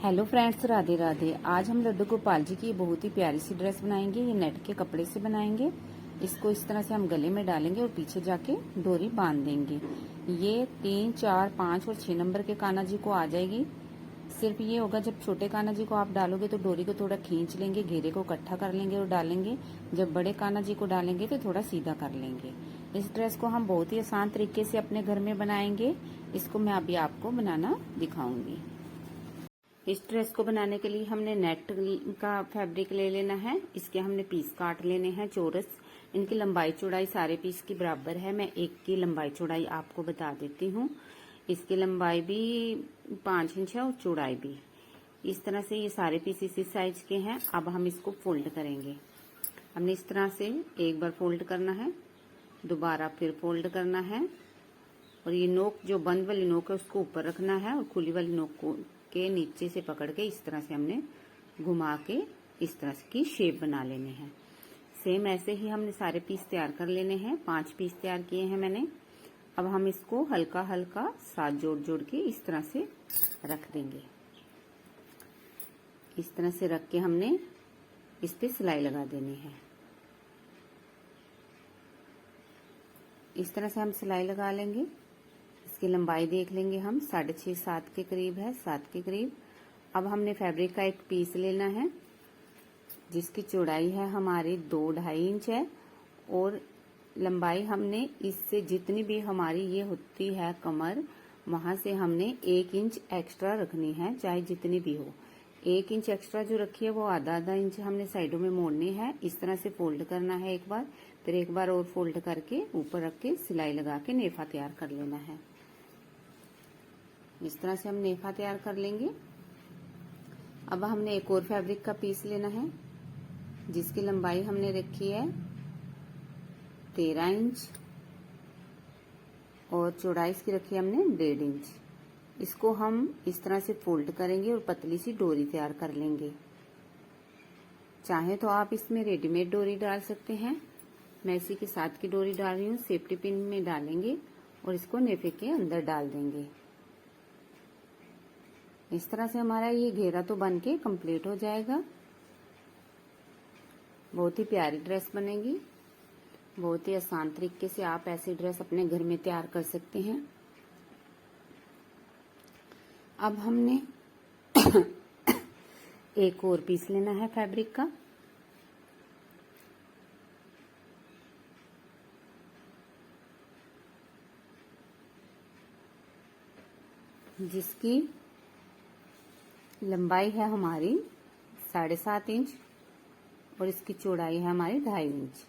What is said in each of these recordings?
Hello friends, Radhe Radhe. आज हम लड्डू गोपाल जी की बहुत ही प्यारी सी ड्रेस बनाएंगे। ये नेट के कपड़े से बनाएंगे। इसको इस तरह से हम गले में डालेंगे और पीछे जाके डोरी बांध देंगे। ये 3, 4, 5 और 6 नंबर के कान्हा जी को आ जाएगी। सिर्फ ये होगा, जब छोटे कान्हा जी को आप डालोगे तो डोरी को थोड़ा खींच लेंगे, घेरे को इकट्ठा कर लेंगे और डालेंगे। जब बड़े कान्हा जी को डालेंगे तो थोड़ा सीधा कर लेंगे। इस ड्रेस को हम बहुत ही आसान तरीके से अपने घर में बनाएंगे। इसको मैं अभी आपको बनाना दिखाऊंगी। इस ड्रेस को बनाने के लिए हमने नेट का फैब्रिक ले लेना है। इसके हमने पीस काट लेने हैं चौरस। इनकी लंबाई चौड़ाई सारे पीस की बराबर है। मैं एक की लंबाई चौड़ाई आपको बता देती हूँ। इसकी लंबाई भी 5 इंच है और चौड़ाई भी। इस तरह से ये सारे पीस इसी साइज के हैं। अब हम इसको फोल्ड करेंगे। हमने इस तरह से एक बार फोल्ड करना है, दोबारा फिर फोल्ड करना है और ये नोक जो बंद वाली नोक है उसको ऊपर रखना है और खुली वाली नोक को के नीचे से पकड़ के इस तरह से हमने घुमा के इस तरह की शेप बना लेने हैं। सेम ऐसे ही हमने सारे पीस तैयार कर लेने हैं। 5 पीस तैयार किए हैं मैंने। अब हम इसको हल्का हल्का साथ जोड़ जोड़ के इस तरह से रख देंगे। इस तरह से रख के हमने इस पे सिलाई लगा देनी है। इस तरह से हम सिलाई लगा लेंगे। इसकी लंबाई देख लेंगे हम, 6.5 7 के करीब है, 7 के करीब। अब हमने फैब्रिक का एक पीस लेना है जिसकी चौड़ाई है हमारी 2-2.5 इंच है और लंबाई हमने इससे जितनी भी हमारी ये होती है कमर, वहां से हमने 1 इंच एक्स्ट्रा रखनी है, चाहे जितनी भी हो। 1 इंच एक्स्ट्रा जो रखी है वो आधा इंच हमने साइडों में मोड़नी है। इस तरह से फोल्ड करना है एक बार, फिर एक बार और फोल्ड करके ऊपर रख के सिलाई लगा के नेफा तैयार कर लेना है। इस तरह से हम नेफा तैयार कर लेंगे। अब हमने एक और फैब्रिक का पीस लेना है जिसकी लंबाई हमने रखी है 13 इंच और चौड़ाई इसकी रखी है हमने 1.5 इंच। इसको हम इस तरह से फोल्ड करेंगे और पतली सी डोरी तैयार कर लेंगे। चाहे तो आप इसमें रेडीमेड डोरी डाल सकते हैं। मैं इसी के साथ की डोरी डाल रही हूँ। सेफ्टी पिन में डालेंगे और इसको नेफे के अंदर डाल देंगे। इस तरह से हमारा ये घेरा तो बन के कंप्लीट हो जाएगा। बहुत ही प्यारी ड्रेस बनेगी। बहुत ही आसान तरीके से आप ऐसी ड्रेस अपने घर में तैयार कर सकते हैं। अब हमने एक और पीस लेना है फैब्रिक का। जिसकी लंबाई है हमारी 7.5 इंच और इसकी चौड़ाई है हमारी 2.5 इंच।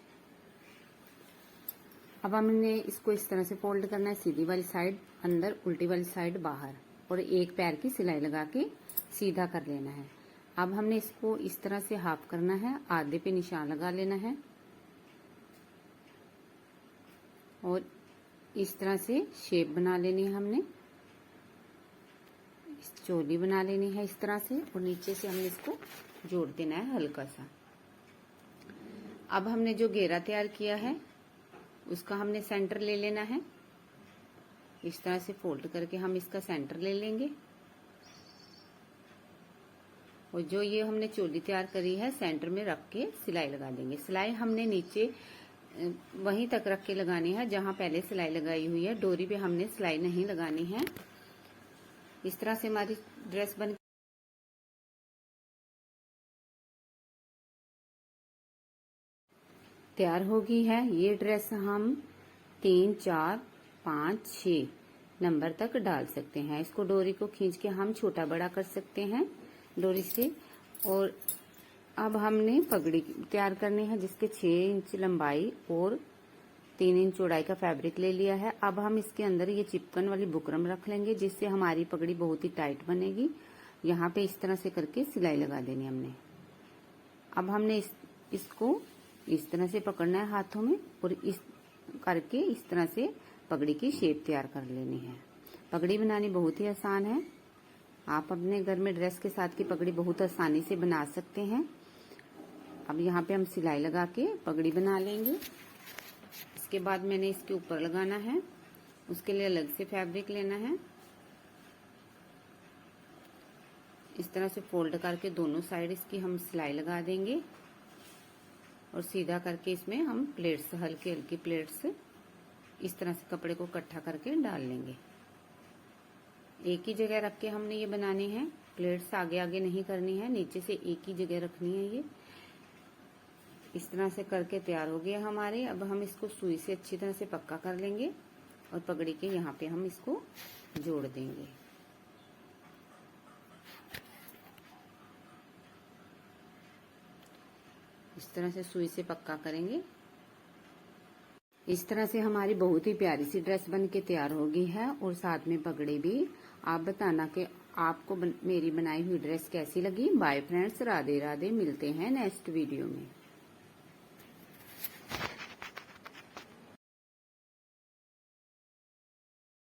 अब हमने इसको इस तरह से फोल्ड करना है, सीधी वाली साइड अंदर, उल्टी वाली साइड बाहर, और एक पैर की सिलाई लगा के सीधा कर लेना है। अब हमने इसको इस तरह से हाफ करना है, आधे पे निशान लगा लेना है और इस तरह से शेप बना लेनी है। हमने चोली बना लेनी है इस तरह से और नीचे से हमने इसको जोड़ देना है हल्का सा। अब हमने जो घेरा तैयार किया है उसका हमने सेंटर ले लेना है। इस तरह से फोल्ड करके हम इसका सेंटर ले लेंगे और जो ये हमने चोली तैयार करी है सेंटर में रख के सिलाई लगा देंगे। सिलाई हमने नीचे वहीं तक रख के लगानी है जहां पहले सिलाई लगाई हुई है। डोरी पे हमने सिलाई नहीं लगानी है। इस तरह से हमारी ड्रेस बन तैयार हो गई है। ये ड्रेस हम 3, 4, 5, 6 नंबर तक डाल सकते हैं। इसको डोरी को खींच के हम छोटा बड़ा कर सकते हैं डोरी से। और अब हमने पगड़ी तैयार करनी है जिसके 6 इंच लंबाई और 3 इंच चौड़ाई का फैब्रिक ले लिया है। अब हम इसके अंदर ये चिपकन वाली बुकरम रख लेंगे जिससे हमारी पगड़ी बहुत ही टाइट बनेगी। यहाँ पे इस तरह से करके सिलाई लगा देनी हमने। अब हमने इसको इस तरह से पकड़ना है हाथों में और इस करके इस तरह से पगड़ी की शेप तैयार कर लेनी है। पगड़ी बनानी बहुत ही आसान है। आप अपने घर में ड्रेस के साथ की पगड़ी बहुत आसानी से बना सकते हैं। अब यहाँ पे हम सिलाई लगा के पगड़ी बना लेंगे। इसके बाद मैंने इसके ऊपर लगाना है, उसके लिए अलग से फैब्रिक लेना है। इस तरह से फोल्ड करके दोनों साइड इसकी हम सिलाई लगा देंगे और सीधा करके इसमें हम प्लेट्स, हल्की हल्की प्लेट्स इस तरह से कपड़े को इकट्ठा करके डाल लेंगे। एक ही जगह रख के हमने ये बनाने हैं, प्लेट्स आगे आगे नहीं करनी है, नीचे से एक ही जगह रखनी है। ये इस तरह से करके तैयार हो गया हमारे। अब हम इसको सुई से अच्छी तरह से पक्का कर लेंगे और पगड़ी के यहाँ पे हम इसको जोड़ देंगे। इस तरह से सुई से पक्का करेंगे। इस तरह से हमारी बहुत ही प्यारी सी ड्रेस बन के तैयार हो गई है और साथ में पगड़ी भी। आप बताना कि आपको मेरी बनाई हुई ड्रेस कैसी लगी। Bye friends, Radhe Radhe. मिलते हैं नेक्स्ट वीडियो में।